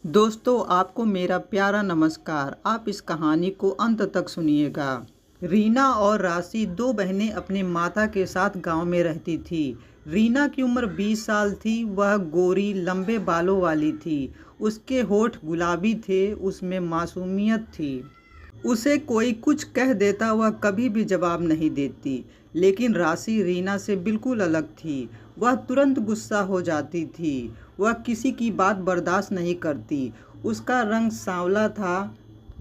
दोस्तों, आपको मेरा प्यारा नमस्कार। आप इस कहानी को अंत तक सुनिएगा। रीना और राशि दो बहनें अपनी माता के साथ गांव में रहती थी। रीना की उम्र 20 साल थी। वह गोरी लंबे बालों वाली थी। उसके होठ गुलाबी थे, उसमें मासूमियत थी। उसे कोई कुछ कह देता वह कभी भी जवाब नहीं देती। लेकिन राशि रीना से बिल्कुल अलग थी। वह तुरंत गुस्सा हो जाती थी। वह किसी की बात बर्दाश्त नहीं करती। उसका रंग सांवला था।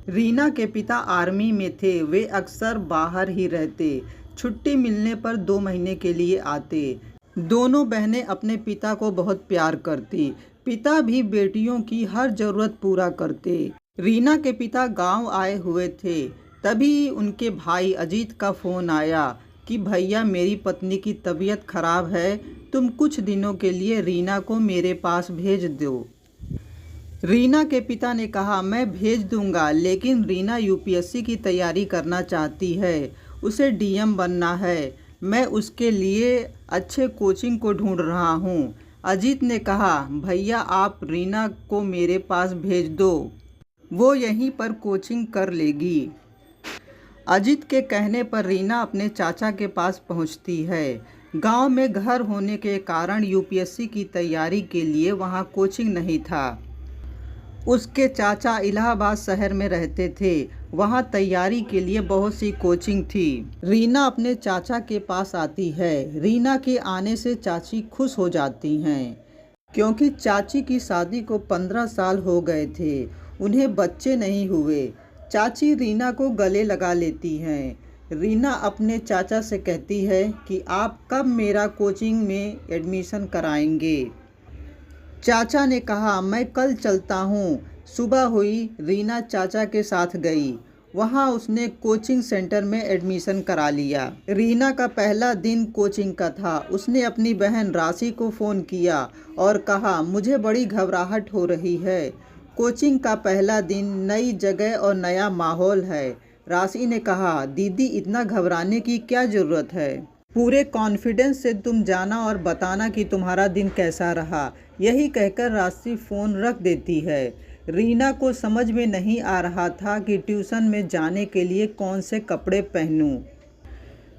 रीना के पिता आर्मी में थे। वे अक्सर बाहर ही रहते। छुट्टी मिलने पर 2 महीने के लिए आते। दोनों बहनें अपने पिता को बहुत प्यार करती। पिता भी बेटियों की हर जरूरत पूरा करते। रीना के पिता गांव आए हुए थे। तभी उनके भाई अजीत का फोन आया कि भैया, मेरी पत्नी की तबीयत खराब है, तुम कुछ दिनों के लिए रीना को मेरे पास भेज दो। रीना के पिता ने कहा, मैं भेज दूंगा, लेकिन रीना यूपीएससी की तैयारी करना चाहती है। उसे डीएम बनना है। मैं उसके लिए अच्छे कोचिंग को ढूंढ रहा हूँ। अजीत ने कहा, भैया आप रीना को मेरे पास भेज दो, वो यहीं पर कोचिंग कर लेगी। अजीत के कहने पर रीना अपने चाचा के पास पहुंचती है। गांव में घर होने के कारण यूपीएससी की तैयारी के लिए वहां कोचिंग नहीं था। उसके चाचा इलाहाबाद शहर में रहते थे। वहां तैयारी के लिए बहुत सी कोचिंग थी। रीना अपने चाचा के पास आती है। रीना के आने से चाची खुश हो जाती हैं, क्योंकि चाची की शादी को 15 साल हो गए थे। उन्हें बच्चे नहीं हुए। चाची रीना को गले लगा लेती हैं। रीना अपने चाचा से कहती है कि आप कब मेरा कोचिंग में एडमिशन कराएंगे। चाचा ने कहा, मैं कल चलता हूँ। सुबह हुई, रीना चाचा के साथ गई। वहाँ उसने कोचिंग सेंटर में एडमिशन करा लिया। रीना का पहला दिन कोचिंग का था। उसने अपनी बहन राशि को फ़ोन किया और कहा, मुझे बड़ी घबराहट हो रही है। कोचिंग का पहला दिन, नई जगह और नया माहौल है। राशि ने कहा, दीदी इतना घबराने की क्या ज़रूरत है। पूरे कॉन्फिडेंस से तुम जाना और बताना कि तुम्हारा दिन कैसा रहा। यही कहकर राशि फ़ोन रख देती है। रीना को समझ में नहीं आ रहा था कि ट्यूशन में जाने के लिए कौन से कपड़े पहनूं।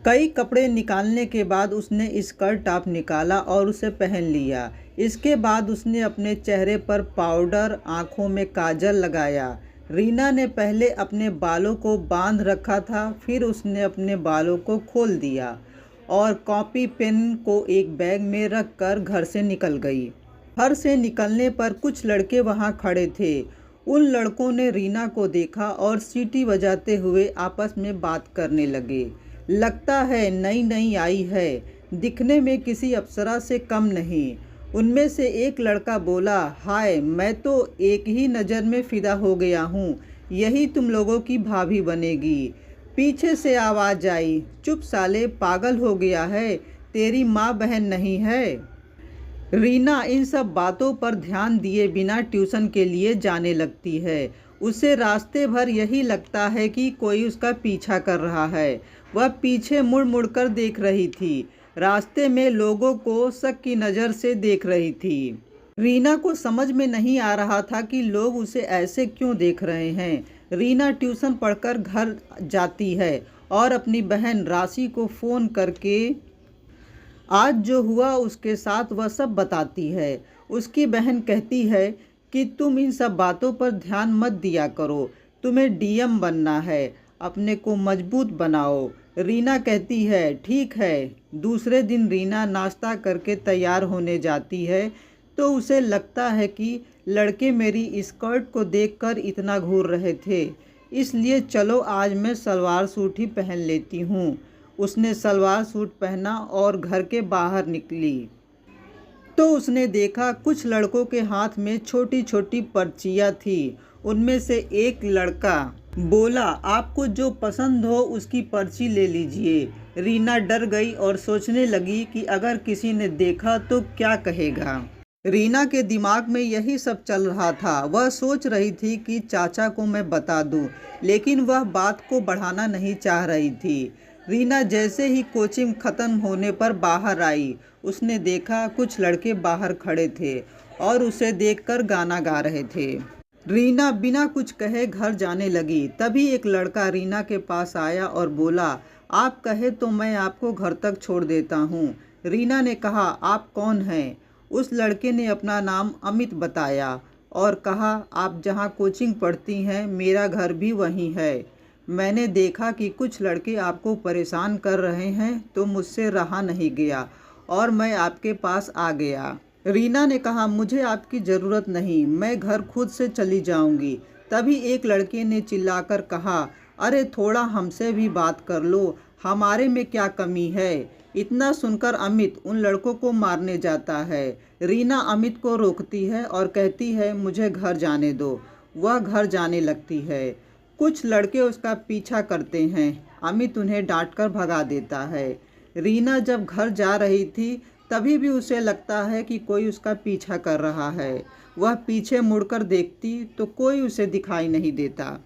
कई कपड़े निकालने के बाद उसने स्कर्ट टॉप निकाला और उसे पहन लिया। इसके बाद उसने अपने चेहरे पर पाउडर, आँखों में काजल लगाया। रीना ने पहले अपने बालों को बांध रखा था, फिर उसने अपने बालों को खोल दिया और कॉपी पेन को एक बैग में रखकर घर से निकल गई। घर से निकलने पर कुछ लड़के वहां खड़े थे। उन लड़कों ने रीना को देखा और सीटी बजाते हुए आपस में बात करने लगे। लगता है नई नई आई है, दिखने में किसी अप्सरा से कम नहीं। उनमें से एक लड़का बोला, हाय, मैं तो एक ही नज़र में फिदा हो गया हूँ। यही तुम लोगों की भाभी बनेगी। पीछे से आवाज़ आई, चुप साले, पागल हो गया है, तेरी माँ बहन नहीं है। रीना इन सब बातों पर ध्यान दिए बिना ट्यूशन के लिए जाने लगती है। उसे रास्ते भर यही लगता है कि कोई उसका पीछा कर रहा है। वह पीछे मुड़ मुड़ कर देख रही थी। रास्ते में लोगों को शक की नज़र से देख रही थी। रीना को समझ में नहीं आ रहा था कि लोग उसे ऐसे क्यों देख रहे हैं। रीना ट्यूशन पढ़कर घर जाती है और अपनी बहन राशि को फ़ोन करके आज जो हुआ उसके साथ वह सब बताती है। उसकी बहन कहती है कि तुम इन सब बातों पर ध्यान मत दिया करो, तुम्हें डीएम बनना है, अपने को मजबूत बनाओ। रीना कहती है, ठीक है। दूसरे दिन रीना नाश्ता करके तैयार होने जाती है तो उसे लगता है कि लड़के मेरी स्कर्ट को देखकर इतना घूर रहे थे, इसलिए चलो आज मैं सलवार सूट ही पहन लेती हूँ। उसने सलवार सूट पहना और घर के बाहर निकली तो उसने देखा कुछ लड़कों के हाथ में छोटी छोटी पर्चियाँ थी। उनमें से एक लड़का बोला, आपको जो पसंद हो उसकी पर्ची ले लीजिए। रीना डर गई और सोचने लगी कि अगर किसी ने देखा तो क्या कहेगा। रीना के दिमाग में यही सब चल रहा था। वह सोच रही थी कि चाचा को मैं बता दूं, लेकिन वह बात को बढ़ाना नहीं चाह रही थी। रीना जैसे ही कोचिंग ख़त्म होने पर बाहर आई, उसने देखा कुछ लड़के बाहर खड़े थे और उसे देखकर गाना गा रहे थे। रीना बिना कुछ कहे घर जाने लगी। तभी एक लड़का रीना के पास आया और बोला, आप कहे तो मैं आपको घर तक छोड़ देता हूँ। रीना ने कहा, आप कौन हैं? उस लड़के ने अपना नाम अमित बताया और कहा, आप जहाँ कोचिंग पढ़ती हैं मेरा घर भी वहीं है। मैंने देखा कि कुछ लड़के आपको परेशान कर रहे हैं तो मुझसे रहा नहीं गया और मैं आपके पास आ गया। रीना ने कहा, मुझे आपकी ज़रूरत नहीं, मैं घर खुद से चली जाऊंगी। तभी एक लड़के ने चिल्लाकर कहा, अरे थोड़ा हमसे भी बात कर लो, हमारे में क्या कमी है? इतना सुनकर अमित उन लड़कों को मारने जाता है। रीना अमित को रोकती है और कहती है, मुझे घर जाने दो। वह घर जाने लगती है। कुछ लड़के उसका पीछा करते हैं। अमित उन्हें डांटकर भगा देता है। रीना जब घर जा रही थी तभी भी उसे लगता है कि कोई उसका पीछा कर रहा है। वह पीछे मुड़कर देखती तो कोई उसे दिखाई नहीं देता।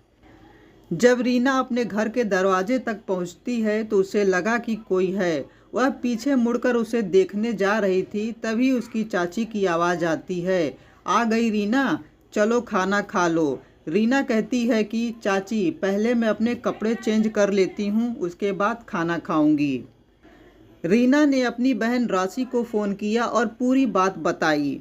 जब रीना अपने घर के दरवाजे तक पहुंचती है तो उसे लगा कि कोई है। वह पीछे मुड़कर उसे देखने जा रही थी तभी उसकी चाची की आवाज़ आती है, आ गई रीना, चलो खाना खा लो। रीना कहती है कि चाची पहले मैं अपने कपड़े चेंज कर लेती हूँ, उसके बाद खाना खाऊंगी। रीना ने अपनी बहन राशि को फ़ोन किया और पूरी बात बताई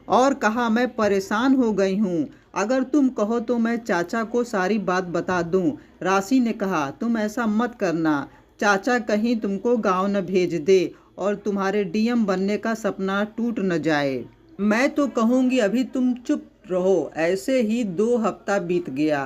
और कहा, मैं परेशान हो गई हूँ, अगर तुम कहो तो मैं चाचा को सारी बात बता दूँ। राशि ने कहा, तुम ऐसा मत करना, चाचा कहीं तुमको गांव न भेज दे और तुम्हारे डीएम बनने का सपना टूट न जाए। मैं तो कहूँगी अभी तुम चुप रहो। ऐसे ही 2 हफ्ता बीत गया,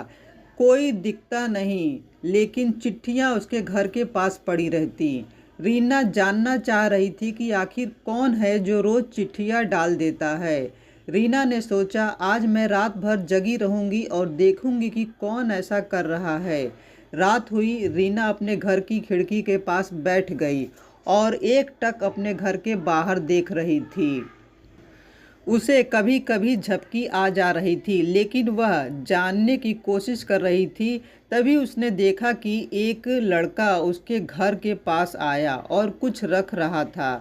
कोई दिखता नहीं, लेकिन चिट्ठियाँ उसके घर के पास पड़ी रहती। रीना जानना चाह रही थी कि आखिर कौन है जो रोज़ चिट्ठियाँ डाल देता है। रीना ने सोचा, आज मैं रात भर जगी रहूंगी और देखूंगी कि कौन ऐसा कर रहा है। रात हुई, रीना अपने घर की खिड़की के पास बैठ गई और एक टक अपने घर के बाहर देख रही थी। उसे कभी कभी झपकी आ जा रही थी, लेकिन वह जानने की कोशिश कर रही थी। तभी उसने देखा कि एक लड़का उसके घर के पास आया और कुछ रख रहा था।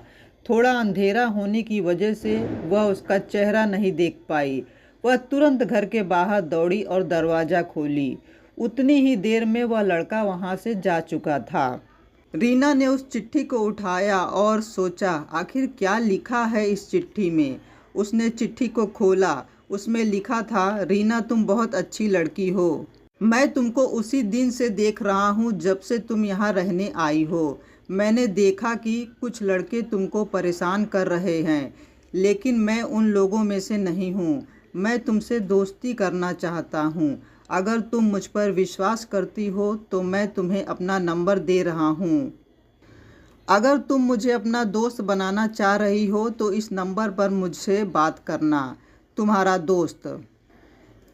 थोड़ा अंधेरा होने की वजह से वह उसका चेहरा नहीं देख पाई। वह तुरंत घर के बाहर दौड़ी और दरवाज़ा खोली। उतनी ही देर में वह लड़का वहां से जा चुका था। रीना ने उस चिट्ठी को उठाया और सोचा, आखिर क्या लिखा है इस चिट्ठी में। उसने चिट्ठी को खोला। उसमें लिखा था, रीना तुम बहुत अच्छी लड़की हो, मैं तुमको उसी दिन से देख रहा हूँ जब से तुम यहाँ रहने आई हो। मैंने देखा कि कुछ लड़के तुमको परेशान कर रहे हैं, लेकिन मैं उन लोगों में से नहीं हूँ। मैं तुमसे दोस्ती करना चाहता हूँ। अगर तुम मुझ पर विश्वास करती हो तो मैं तुम्हें अपना नंबर दे रहा हूँ। अगर तुम मुझे अपना दोस्त बनाना चाह रही हो तो इस नंबर पर मुझसे बात करना। तुम्हारा दोस्त।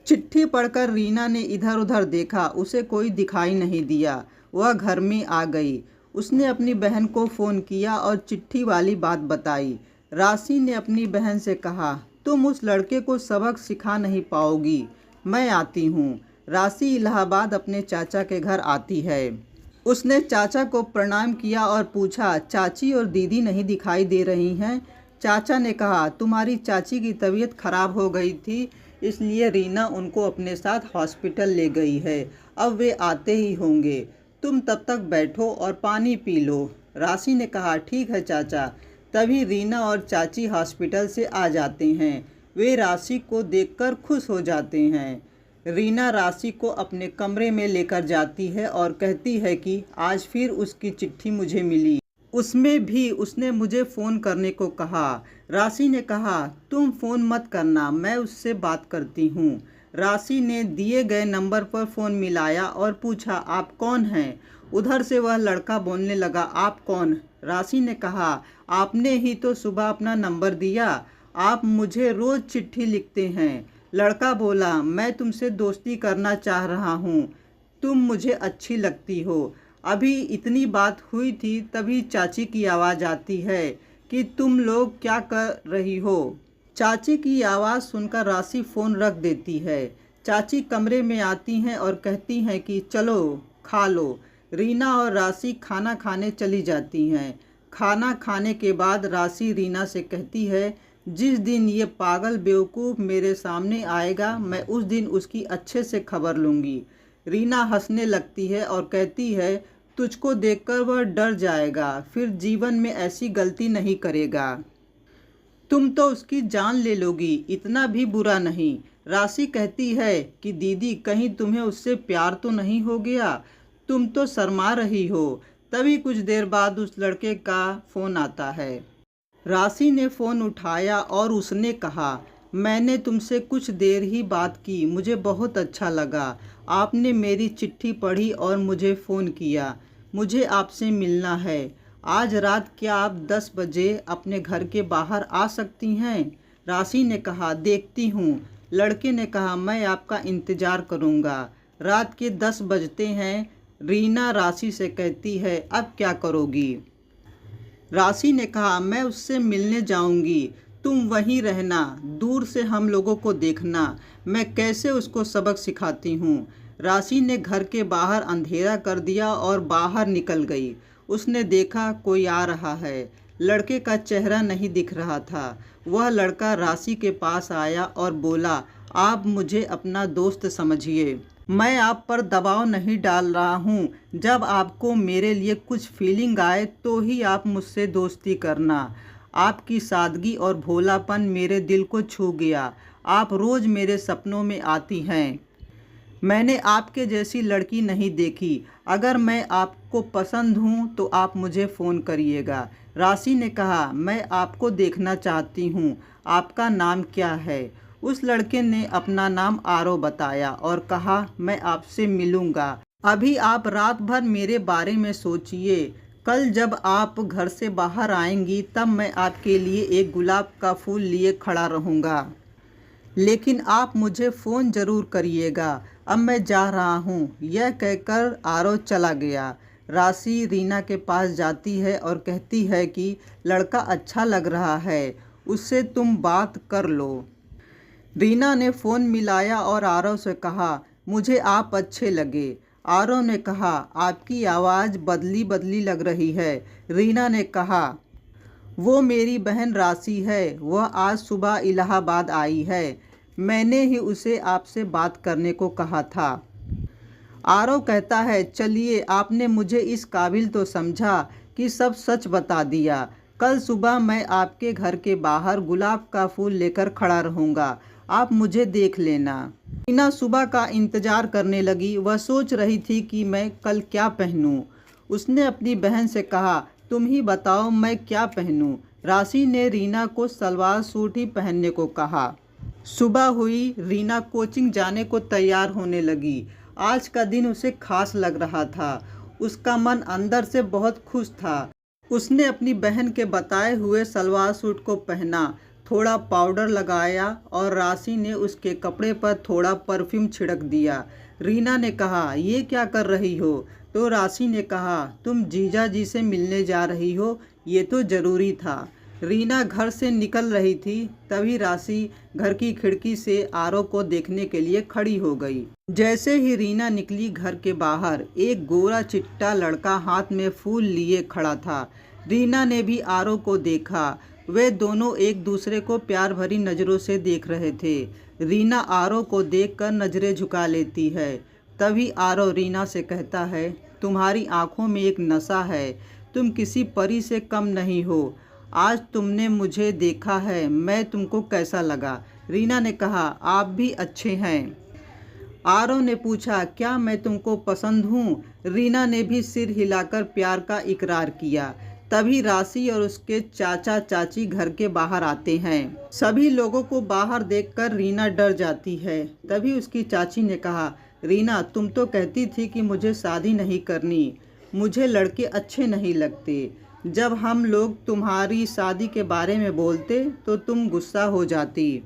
चिट्ठी पढ़कर रीना ने इधर उधर देखा, उसे कोई दिखाई नहीं दिया। वह घर में आ गई। उसने अपनी बहन को फ़ोन किया और चिट्ठी वाली बात बताई। राशि ने अपनी बहन से कहा, तुम उस लड़के को सबक सिखा नहीं पाओगी, मैं आती हूँ। राशि इलाहाबाद अपने चाचा के घर आती है। उसने चाचा को प्रणाम किया और पूछा, चाची और दीदी नहीं दिखाई दे रही हैं? चाचा ने कहा, तुम्हारी चाची की तबीयत खराब हो गई थी, इसलिए रीना उनको अपने साथ हॉस्पिटल ले गई है। अब वे आते ही होंगे, तुम तब तक बैठो और पानी पी लो। राशि ने कहा, ठीक है चाचा। तभी रीना और चाची हॉस्पिटल से आ जाते हैं। वे राशि को देखकर खुश हो जाते हैं। रीना राशि को अपने कमरे में लेकर जाती है और कहती है कि आज फिर उसकी चिट्ठी मुझे मिली, उसमें भी उसने मुझे फ़ोन करने को कहा। राशि ने कहा, तुम फ़ोन मत करना, मैं उससे बात करती हूँ। राशि ने दिए गए नंबर पर फ़ोन मिलाया और पूछा, आप कौन हैं? उधर से वह लड़का बोलने लगा, आप कौन? राशि ने कहा, आपने ही तो सुबह अपना नंबर दिया, आप मुझे रोज़ चिट्ठी लिखते हैं। लड़का बोला, मैं तुमसे दोस्ती करना चाह रहा हूँ, तुम मुझे अच्छी लगती हो। अभी इतनी बात हुई थी तभी चाची की आवाज़ आती है कि तुम लोग क्या कर रही हो। चाची की आवाज़ सुनकर राशि फ़ोन रख देती है। चाची कमरे में आती हैं और कहती हैं कि चलो खा लो। रीना और राशि खाना खाने चली जाती हैं। खाना खाने के बाद राशि रीना से कहती है, जिस दिन ये पागल बेवकूफ़ मेरे सामने आएगा मैं उस दिन उसकी अच्छे से खबर लूँगी। रीना हंसने लगती है और कहती है, तुझको देखकर वह डर जाएगा, फिर जीवन में ऐसी गलती नहीं करेगा। तुम तो उसकी जान ले लोगी, इतना भी बुरा नहीं। राशि कहती है कि दीदी कहीं तुम्हें उससे प्यार तो नहीं हो गया, तुम तो शर्मा रही हो। तभी कुछ देर बाद उस लड़के का फ़ोन आता है। राशि ने फ़ोन उठाया और उसने कहा, मैंने तुमसे कुछ देर ही बात की, मुझे बहुत अच्छा लगा। आपने मेरी चिट्ठी पढ़ी और मुझे फ़ोन किया। मुझे आपसे मिलना है। आज रात क्या आप 10 बजे अपने घर के बाहर आ सकती हैं? राशि ने कहा, देखती हूँ। लड़के ने कहा, मैं आपका इंतज़ार करूँगा। रात के 10 बजते हैं। रीना राशि से कहती है, अब क्या करोगी? राशि ने कहा, मैं उससे मिलने जाऊंगी, तुम वहीं रहना, दूर से हम लोगों को देखना, मैं कैसे उसको सबक सिखाती हूँ। राशि ने घर के बाहर अंधेरा कर दिया और बाहर निकल गई। उसने देखा कोई आ रहा है। लड़के का चेहरा नहीं दिख रहा था। वह लड़का राशि के पास आया और बोला, आप मुझे अपना दोस्त समझिए, मैं आप पर दबाव नहीं डाल रहा हूँ। जब आपको मेरे लिए कुछ फीलिंग आए तो ही आप मुझसे दोस्ती करना। आपकी सादगी और भोलापन मेरे दिल को छू गया। आप रोज़ मेरे सपनों में आती हैं। मैंने आपके जैसी लड़की नहीं देखी। अगर मैं आपको पसंद हूँ तो आप मुझे फ़ोन करिएगा। राशि ने कहा, मैं आपको देखना चाहती हूँ। आपका नाम क्या है? उस लड़के ने अपना नाम आरव बताया और कहा, मैं आपसे मिलूँगा। अभी आप रात भर मेरे बारे में सोचिए। कल जब आप घर से बाहर आएंगी तब मैं आपके लिए एक गुलाब का फूल लिए खड़ा रहूँगा। लेकिन आप मुझे फ़ोन ज़रूर करिएगा। अब मैं जा रहा हूँ। यह कहकर आरव चला गया। राशि रीना के पास जाती है और कहती है कि लड़का अच्छा लग रहा है, उससे तुम बात कर लो। रीना ने फ़ोन मिलाया और आरव से कहा, मुझे आप अच्छे लगे। आरव ने कहा, आपकी आवाज़ बदली बदली लग रही है। रीना ने कहा, वो मेरी बहन राशि है, वह आज सुबह इलाहाबाद आई है। मैंने ही उसे आपसे बात करने को कहा था। आरव कहता है, चलिए आपने मुझे इस काबिल तो समझा कि सब सच बता दिया। कल सुबह मैं आपके घर के बाहर गुलाब का फूल लेकर खड़ा रहूँगा, आप मुझे देख लेना। रीना सुबह का इंतज़ार करने लगी। वह सोच रही थी कि मैं कल क्या पहनूं। उसने अपनी बहन से कहा, तुम ही बताओ मैं क्या पहनूं। राशि ने रीना को सलवार सूट ही पहनने को कहा। सुबह हुई। रीना कोचिंग जाने को तैयार होने लगी। आज का दिन उसे खास लग रहा था। उसका मन अंदर से बहुत खुश था। उसने अपनी बहन के बताए हुए सलवार सूट को पहना, थोड़ा पाउडर लगाया और राशि ने उसके कपड़े पर थोड़ा परफ्यूम छिड़क दिया। रीना ने कहा, ये क्या कर रही हो? तो राशि ने कहा, तुम जीजा जी से मिलने जा रही हो, ये तो ज़रूरी था। रीना घर से निकल रही थी, तभी राशि घर की खिड़की से आरव को देखने के लिए खड़ी हो गई। जैसे ही रीना निकली घर के बाहर, एक गोरा चिट्टा लड़का हाथ में फूल लिए खड़ा था। रीना ने भी आरव को देखा। वे दोनों एक दूसरे को प्यार भरी नज़रों से देख रहे थे। रीना आरव को देखकर नज़रें झुका लेती है। तभी आरव रीना से कहता है, तुम्हारी आंखों में एक नशा है, तुम किसी परी से कम नहीं हो। आज तुमने मुझे देखा है, मैं तुमको कैसा लगा? रीना ने कहा, आप भी अच्छे हैं। आरव ने पूछा, क्या मैं तुमको पसंद हूँ? रीना ने भी सिर हिलाकर प्यार का इकरार किया। तभी राशि और उसके चाचा चाची घर के बाहर आते हैं। सभी लोगों को बाहर देखकर रीना डर जाती है। तभी उसकी चाची ने कहा, रीना तुम तो कहती थी कि मुझे शादी नहीं करनी, मुझे लड़के अच्छे नहीं लगते। जब हम लोग तुम्हारी शादी के बारे में बोलते तो तुम गुस्सा हो जाती,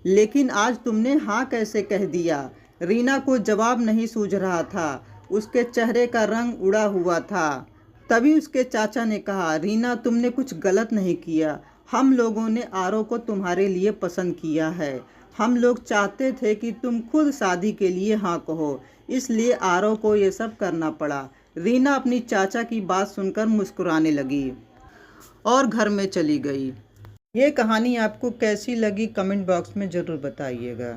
लेकिन आज तुमने हाँ कैसे कह दिया? रीना को जवाब नहीं सूझ रहा था। उसके चेहरे का रंग उड़ा हुआ था। तभी उसके चाचा ने कहा, रीना तुमने कुछ गलत नहीं किया। हम लोगों ने आरव को तुम्हारे लिए पसंद किया है। हम लोग चाहते थे कि तुम खुद शादी के लिए हाँ कहो, इसलिए आरव को ये सब करना पड़ा। रीना अपनी चाचा की बात सुनकर मुस्कुराने लगी और घर में चली गई। ये कहानी आपको कैसी लगी कमेंट बॉक्स में ज़रूर बताइएगा।